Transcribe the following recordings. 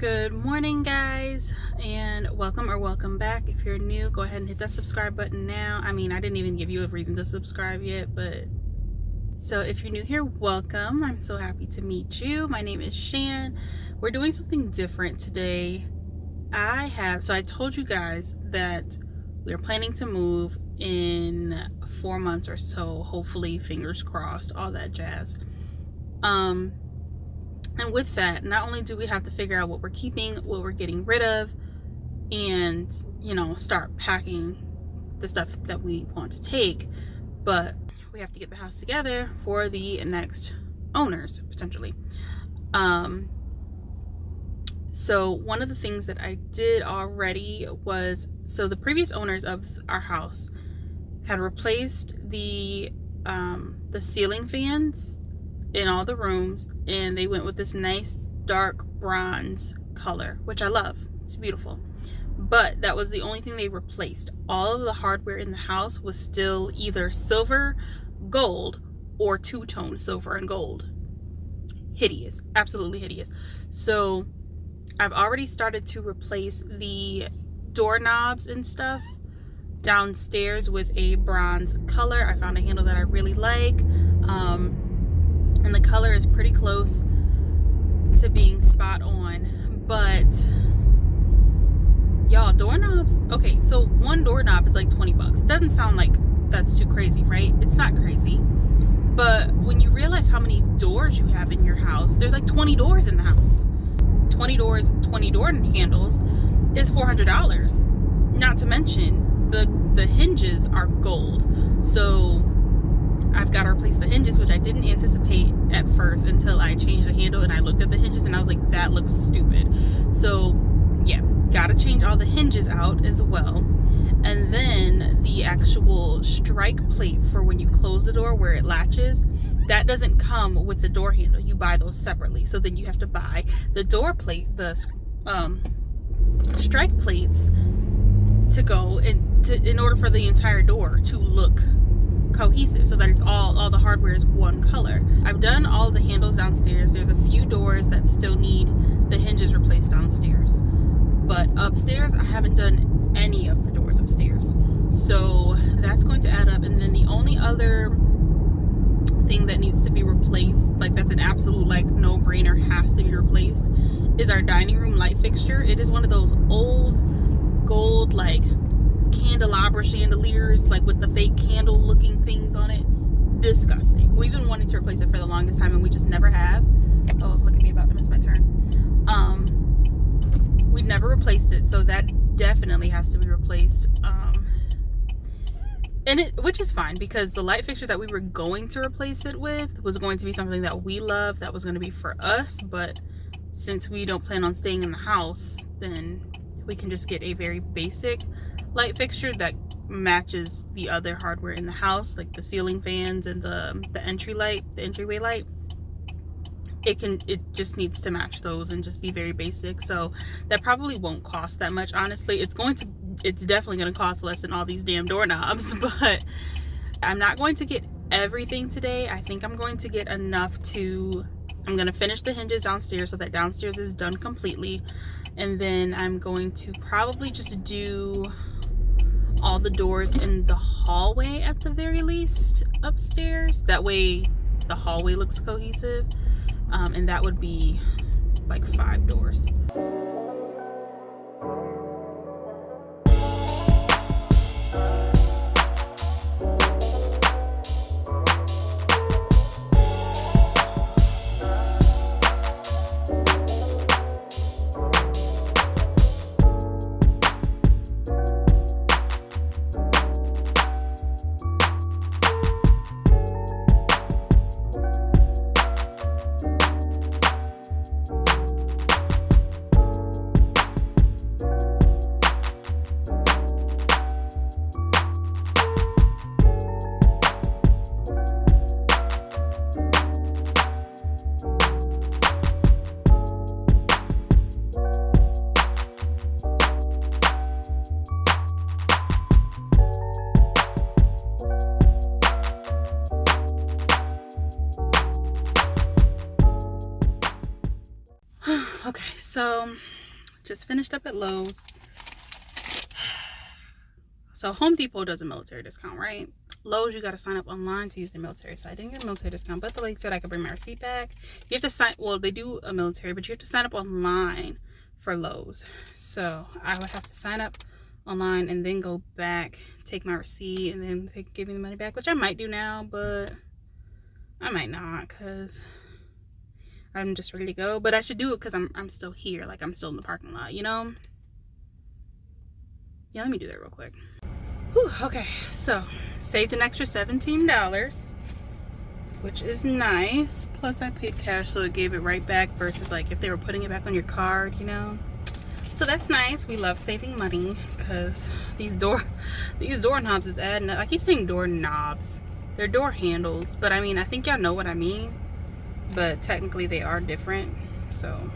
Good morning, guys, and welcome back. If you're new, go ahead and hit that subscribe button now. I didn't even give you a reason to subscribe yet, but so if you're new here, welcome. I'm so happy to meet you. My name is Shan. We're doing something different today. I told you guys that we're planning to move in 4 months or so, hopefully, fingers crossed, all that jazz. And with that, not only do we have to figure out what we're keeping, what we're getting rid of, and, start packing the stuff that we want to take, but we have to get the house together for the next owners, potentially. So one of the things that I did already was, so the previous owners of our house had replaced the ceiling fans in all the rooms, and they went with this nice dark bronze color, which I love. It's beautiful. But that was the only thing they replaced. All of the hardware in the house was still either silver, gold, or two-tone silver and gold. Hideous. Absolutely hideous. So I've already started to replace the doorknobs and stuff downstairs with a bronze color. I found a handle that I really like. And the color is pretty close to being spot on. But y'all, doorknobs, okay, so one doorknob is like 20 bucks. Doesn't sound like that's too crazy, right? It's not crazy. But when you realize how many doors you have in your house, there's like 20 doors in the house. 20 doors, 20 door handles is $400. Not to mention the hinges are gold. So I've got to replace the hinges, which I didn't anticipate at first until I changed the handle and I looked at the hinges and I was like, that looks stupid. So yeah, gotta change all the hinges out as well. And then the actual strike plate for when you close the door where it latches, that doesn't come with the door handle. You buy those separately. So then you have to buy the door plate, the strike plates to go in order for the entire door to look cohesive, so that it's all the hardware is one color. I've done all the handles downstairs. There's a few doors that still need the hinges replaced downstairs, but upstairs I haven't done any of the doors upstairs, so that's going to add up. And then the only other thing that needs to be replaced, like that's an absolute like no-brainer, has to be replaced, is our dining room light fixture. It is one of those old gold like candelabra chandeliers, like with the fake candle looking things on it. Disgusting. We've been wanting to replace it for the longest time and we just never have. Oh, look at me, about to miss my turn. We've never replaced it, so that definitely has to be replaced. Which is fine, because the light fixture that we were going to replace it with was going to be something that we love, that was going to be for us, but since we don't plan on staying in the house, then we can just get a very basic light fixture that matches the other hardware in the house, like the ceiling fans and the entryway light. It just needs to match those and just be very basic. So that probably won't cost that much, honestly. It's definitely going to cost less than all these damn doorknobs, but I'm not going to get everything today. I think I'm going to get enough I'm going to finish the hinges downstairs so that downstairs is done completely, and then I'm going to probably just do all the doors in the hallway at the very least upstairs. That way the hallway looks cohesive, and that would be like 5 doors. so just finished up at Lowe's. So Home Depot does a military discount, right? Lowe's, you got to sign up online to use the military. So I didn't get a military discount, but the lady said I could bring my receipt back. You have to sign, well, they do a military, but you have to sign up online for Lowe's. So I would have to sign up online and then go back, take my receipt, and then they give me the money back, which I might do now, but I might not because I'm just ready to go. But I should do it because I'm still here. Like, I'm still in the parking lot, you know? Yeah, let me do that real quick. Whew, okay, so saved an extra $17, which is nice. Plus I paid cash, so it gave it right back versus like if they were putting it back on your card, you know. So that's nice. We love saving money because these doorknobs is adding up. I keep saying door knobs. They're door handles, but I mean, I think y'all know what I mean. But technically they are different. So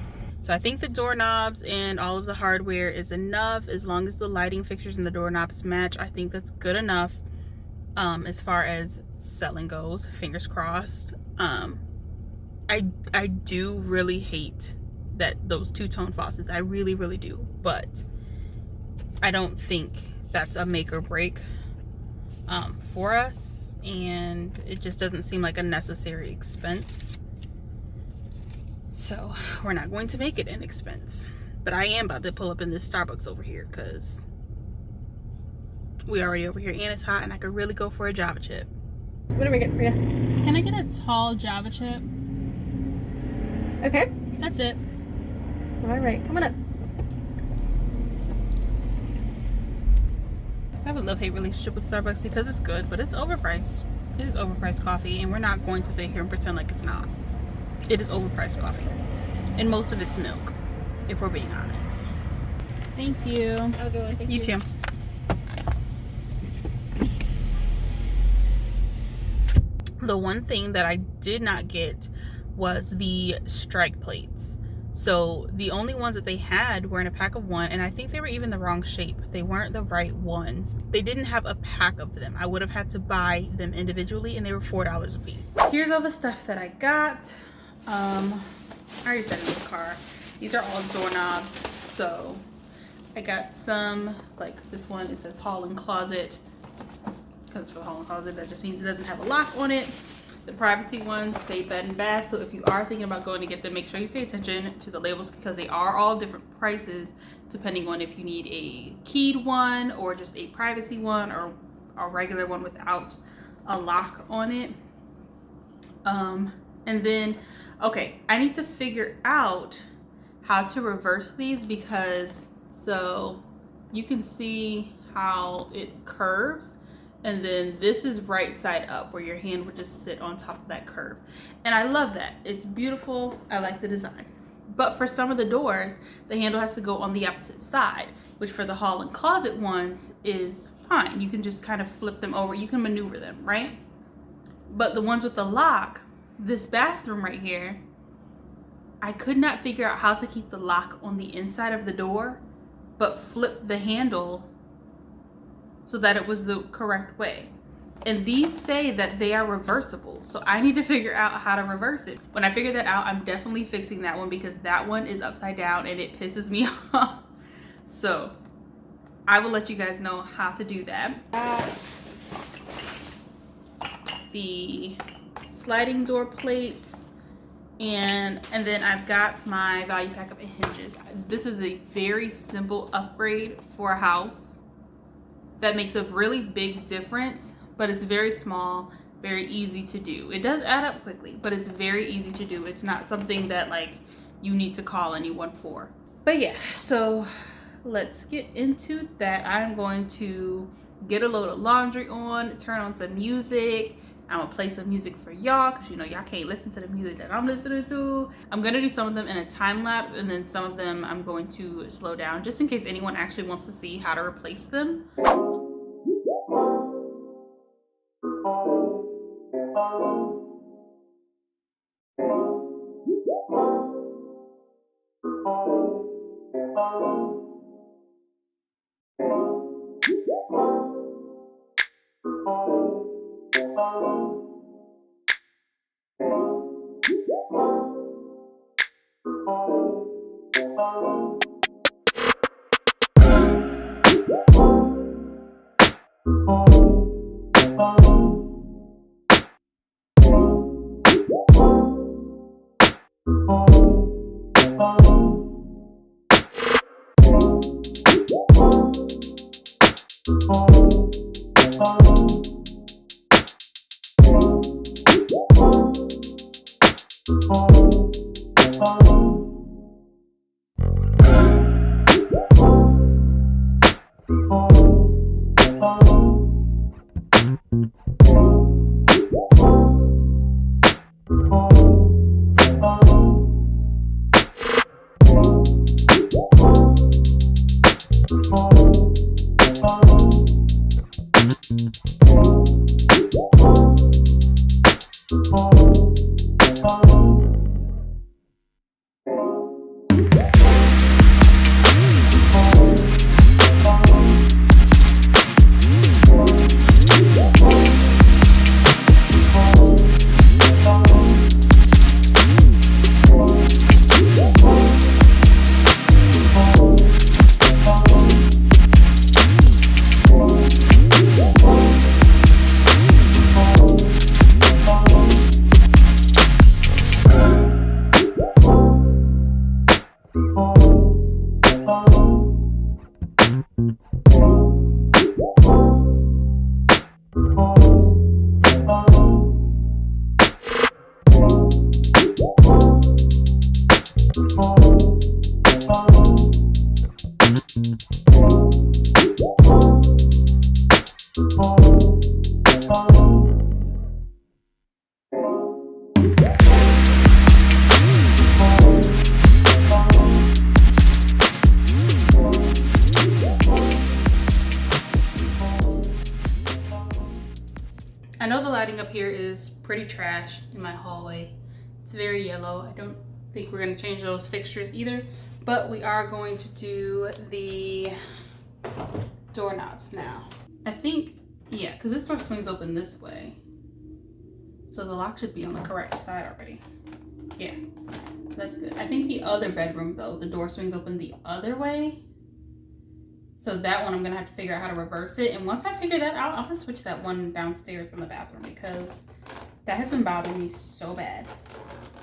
I think the doorknobs and all of the hardware is enough as long as the lighting fixtures and the doorknobs match. I think that's good enough as far as selling goes. Fingers crossed. I do really hate that those two-tone faucets. I really, really do. But I don't think that's a make or break for us. And it just doesn't seem like a necessary expense. So we're not going to make it an expense. But I am about to pull up in this Starbucks over here because we already over here and it's hot and I could really go for a Java chip. What do we get for you? Can I get a tall Java chip? Okay. That's it. All right, come on up. I have a love-hate relationship with Starbucks because it's good, but it's overpriced. It is overpriced coffee, and we're not going to sit here and pretend like it's not. It is overpriced coffee. And most of it's milk, if we're being honest. Thank you. Have a good one. Thank you. You too. The one thing that I did not get was the strike plates. So the only ones that they had were in a pack of one, and I think they were even the wrong shape. They weren't the right ones. They didn't have a pack of them. I would have had to buy them individually, and they were $4 a piece. Here's all the stuff that I got. I already said it in the car. These are all doorknobs. So I got some, like this one, it says hall and closet. Because it's for the hall and closet, that just means it doesn't have a lock on it. The privacy ones say bed and bath. So if you are thinking about going to get them, make sure you pay attention to the labels because they are all different prices depending on if you need a keyed one or just a privacy one or a regular one without a lock on it. And then, okay, I need to figure out how to reverse these because, so you can see how it curves. And then this is right side up where your hand would just sit on top of that curve. And I love that. It's beautiful. I like the design. But for some of the doors, the handle has to go on the opposite side, which for the hall and closet ones is fine. You can just kind of flip them over. You can maneuver them, right? But the ones with the lock, this bathroom right here, I could not figure out how to keep the lock on the inside of the door, but flip the handle so that it was the correct way. And these say that they are reversible. So I need to figure out how to reverse it. When I figure that out, I'm definitely fixing that one because that one is upside down and it pisses me off. So I will let you guys know how to do that. The sliding door plates, and then I've got my value pack of hinges. This is a very simple upgrade for a house that makes a really big difference, but it's very small, very easy to do. It does add up quickly, but it's very easy to do. It's not something that like you need to call anyone for. But yeah, so let's get into that. I'm going to get a load of laundry on, turn on some music. I'm gonna play some music for y'all because you know y'all can't listen to the music that I'm listening to. I'm gonna do some of them in a time lapse and then some of them I'm going to slow down just in case anyone actually wants to see how to replace them. I know the lighting up here is pretty trash in my hallway. It's very yellow. I don't think we're going to change those fixtures either, but we are going to do the doorknobs now. I think, yeah, because this door swings open this way. So the lock should be on the correct side already. Yeah, so that's good. I think the other bedroom though, the door swings open the other way. So that one I'm gonna have to figure out how to reverse it. And once I figure that out, I'm gonna switch that one downstairs in the bathroom because that has been bothering me so bad.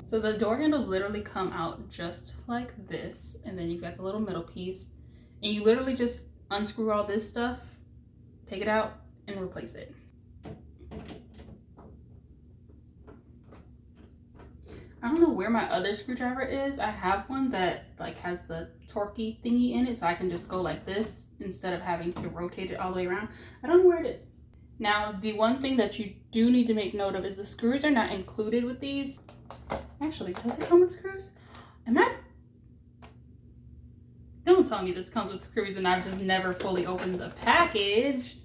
So the door handles literally come out just like this. And then you've got the little middle piece. And you literally just unscrew all this stuff, take it out, and replace it. I don't know where my other screwdriver is. I have one that like has the torquey thingy in it, so I can just go like this instead of having to rotate it all the way around. I don't know where it is. Now, the one thing that you do need to make note of is the screws are not included with these. Actually, does it come with screws? Don't tell me this comes with screws and I've just never fully opened the package.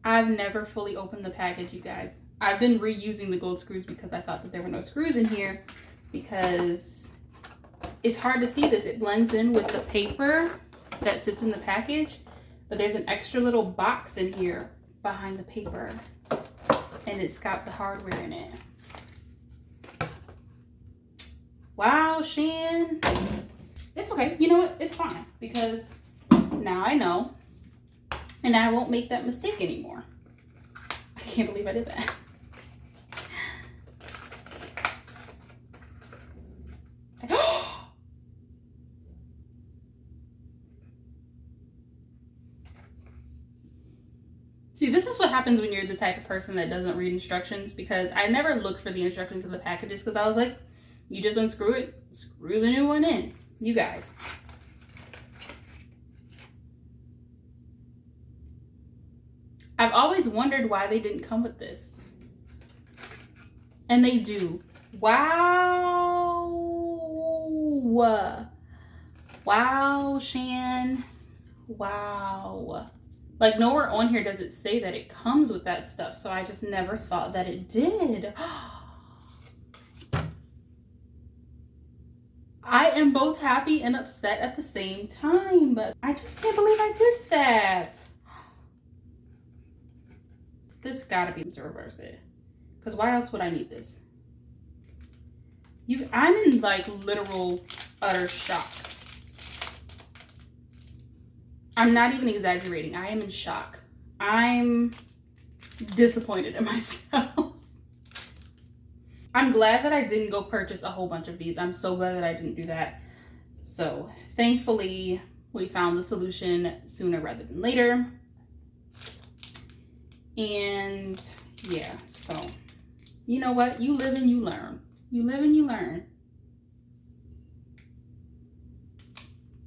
I've never fully opened the package, you guys. I've been reusing the gold screws because I thought that there were no screws in here because it's hard to see this. It blends in with the paper that sits in the package, but there's an extra little box in here behind the paper and it's got the hardware in it. Wow, Shan. It's okay. You know what? It's fine because now I know. And I won't make that mistake anymore. I can't believe I did that. See, this is what happens when you're the type of person that doesn't read instructions, because I never looked for the instructions of the packages because I was like, you just unscrew it, screw the new one in. You guys. I've always wondered why they didn't come with this. And they do. Wow. Wow, Shan. Wow. Like nowhere on here does it say that it comes with that stuff. So I just never thought that it did. I am both happy and upset at the same time. But I just can't believe I did that. This gotta be to reverse it. Because why else would I need this? I'm in like literal utter shock. I'm not even exaggerating. I am in shock. I'm disappointed in myself. I'm glad that I didn't go purchase a whole bunch of these. I'm so glad that I didn't do that. So thankfully we found the solution sooner rather than later. And yeah, so you know what? You live and you learn. You live and you learn.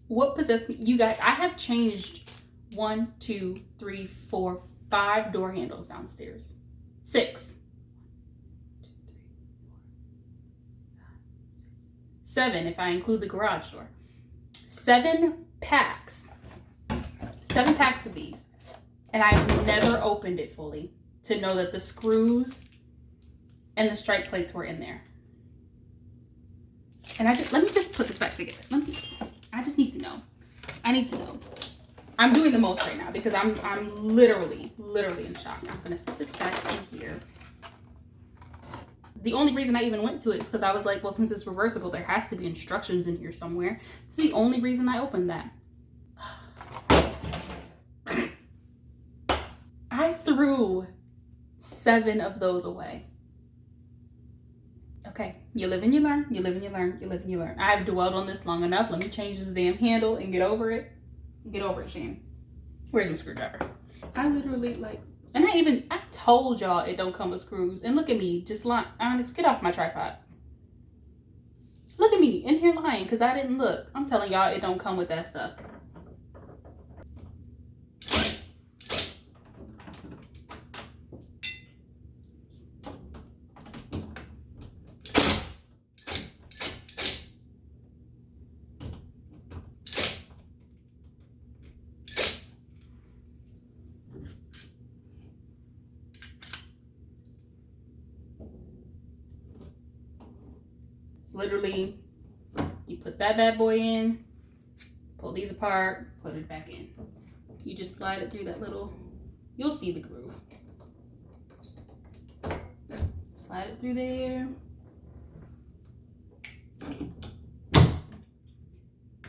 What possessed me? You guys, I have changed 1, 2, 3, 4, 5 door handles downstairs. 6. 7 if I include the garage door. 7 packs. 7 packs of these. And I've never opened it fully to know that the screws and the strike plates were in there. And let me just put this back together. I just need to know. I need to know. I'm doing the most right now because I'm literally in shock. I'm gonna set this back in here. The only reason I even went to it is because I was like, well, since it's reversible, there has to be instructions in here somewhere. It's the only reason I opened that. I threw 7 of those away. Okay, you live and you learn, you live and you learn, you live and you learn. I have dwelled on this long enough. Let me change this damn handle and get over it. Get over it, Shane. Where's my screwdriver? I literally like, and I told y'all it don't come with screws. And look at me, just lying. Onyx, get off my tripod. Look at me in here lying because I didn't look. I'm telling y'all it don't come with that stuff. It's literally, you put that bad boy in, pull these apart, put it back in. You just slide it through that little, you'll see the groove. Slide it through there.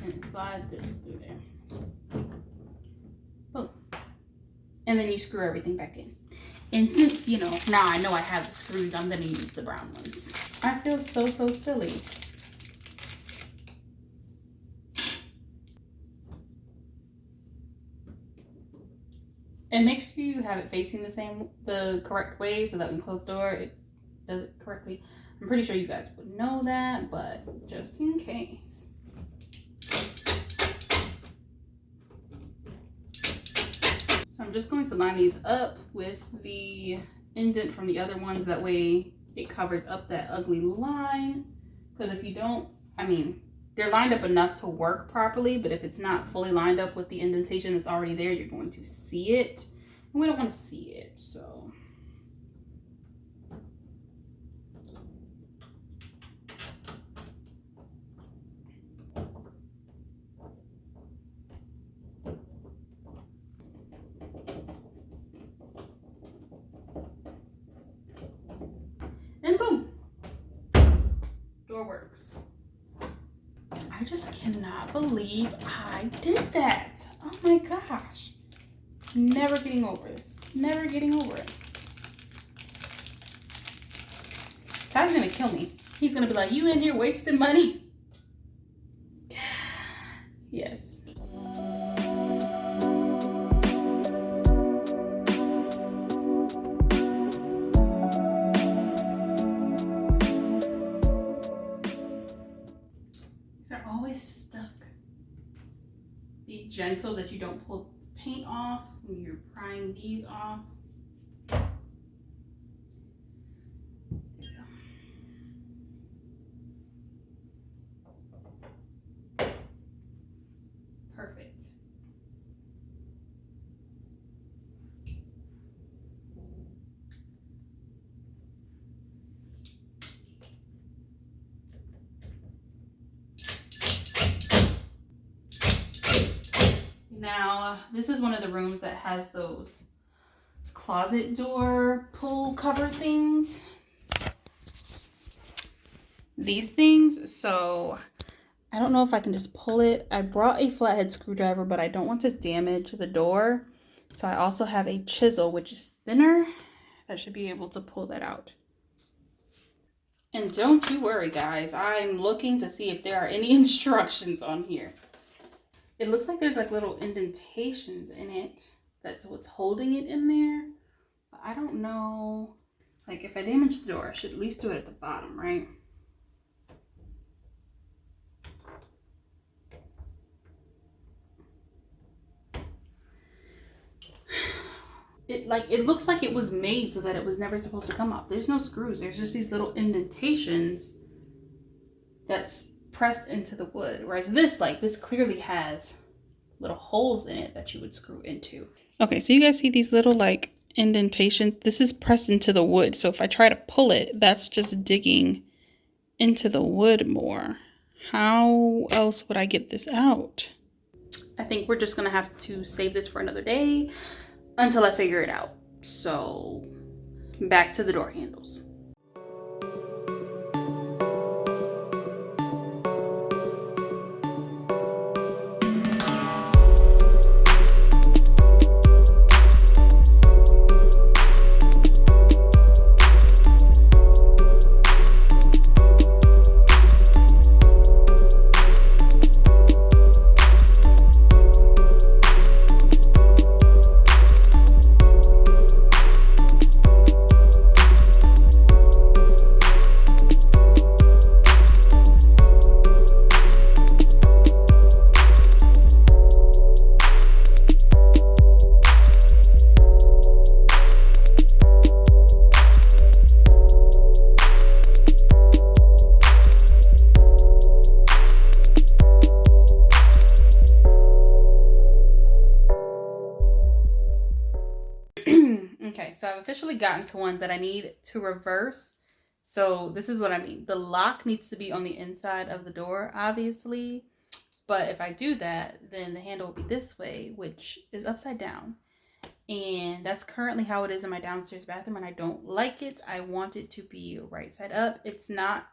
And slide this through there. Boom. And then you screw everything back in. And since, you know, now I know I have the screws, I'm gonna use the brown ones. I feel so silly. And make sure you have it facing the correct way so that when you close the door, it does it correctly. I'm pretty sure you guys would know that, but just in case. So I'm just going to line these up with the indent from the other ones. That way it covers up that ugly line. Because if you don't, I mean, they're lined up enough to work properly, but if it's not fully lined up with the indentation that's already there, you're going to see it. And we don't want to see it, so. And boom, door works. I just cannot believe I did that. Oh my gosh. Never getting over this. Never getting over it. Ty's gonna kill me. He's gonna be like, you in here wasting money? Yes. These are always stuck. Be gentle that you don't pull paint off when you're prying these off. There we go. Perfect. Now, this is one of the rooms that has those closet door pull cover things. these things. So I don't know if I can just pull it. I brought a flathead screwdriver, but I don't want to damage the door. So I also have a chisel, which is thinner. That should be able to pull that out. And don't you worry, guys. I'm looking to see if there are any instructions on here. It looks like there's like little indentations in it. That's what's holding it in there. But I don't know. Like if I damage the door, I should at least do it at the bottom, right? It looks like it was made so that it was never supposed to come off. There's no screws. There's just these little indentations that's pressed into the wood. Whereas this clearly has little holes in it that you would screw into. Okay, so you guys see these little like indentations? This is pressed into the wood. So if I try to pull it, that's just digging into the wood more. How else would I get this out? I think we're just gonna have to save this for another day until I figure it out. So back to the door handles. Okay, so I've officially gotten to one that I need to reverse. So this is what I mean. The lock needs to be on the inside of the door, obviously. But if I do that, then the handle will be this way, which is upside down. And that's currently how it is in my downstairs bathroom, and I don't like it. I want it to be right side up. It's not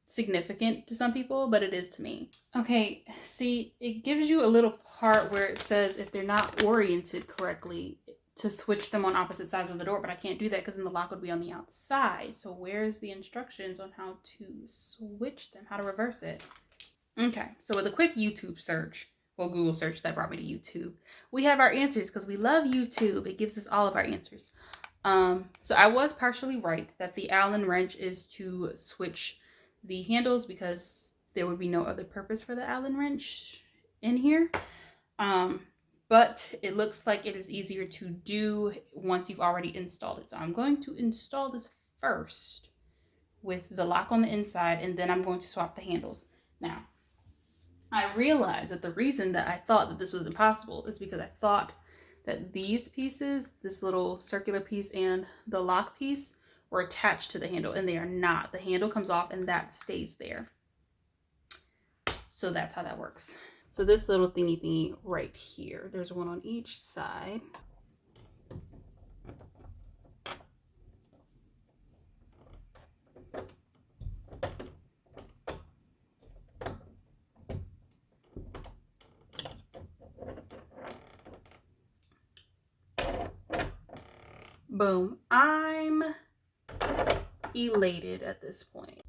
significant to some people, but it is to me. Okay, see, it gives you a little part where it says if they're not oriented correctly, to switch them on opposite sides of the door, but I can't do that because then the lock would be on the outside. So where's the instructions on how to switch them, how to reverse it? Okay, so with a quick YouTube search, well, Google search that brought me to YouTube, we have our answers because we love YouTube. It gives us all of our answers. So I was partially right that the Allen wrench is to switch the handles because there would be no other purpose for the Allen wrench in here. But it looks like it is easier to do once you've already installed it. So I'm going to install this first with the lock on the inside, and then I'm going to swap the handles. Now, I realized that the reason that I thought that this was impossible is because I thought that these pieces, this little circular piece and the lock piece, were attached to the handle, and they are not. The handle comes off and that stays there. So that's how that works. So this little thingy right here, there's one on each side. Boom. I'm elated at this point.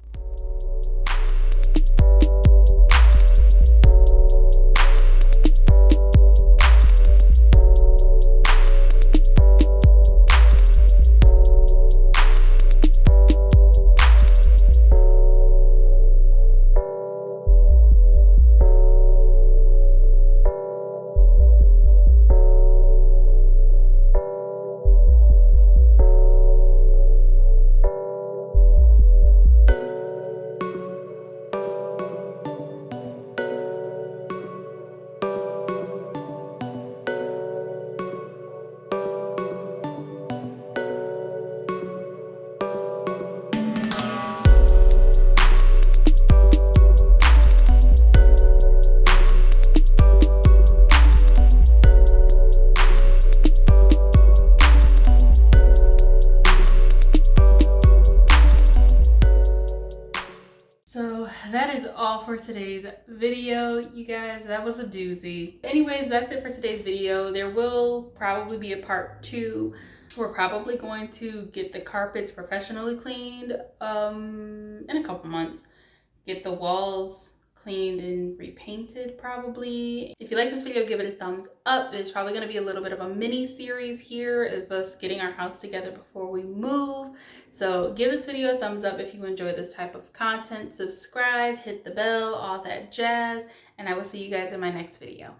that is all for today's video, you guys. That was a doozy. Anyways, that's it for today's video. There will probably be a part 2. We're probably going to get the carpets professionally cleaned in a couple months. Get the walls cleaned and repainted probably. If you like this video, give it a thumbs up. There's probably going to be a little bit of a mini series here of us getting our house together before we move. So give this video a thumbs up if you enjoy this type of content. Subscribe, hit the bell, all that jazz, and I will see you guys in my next video.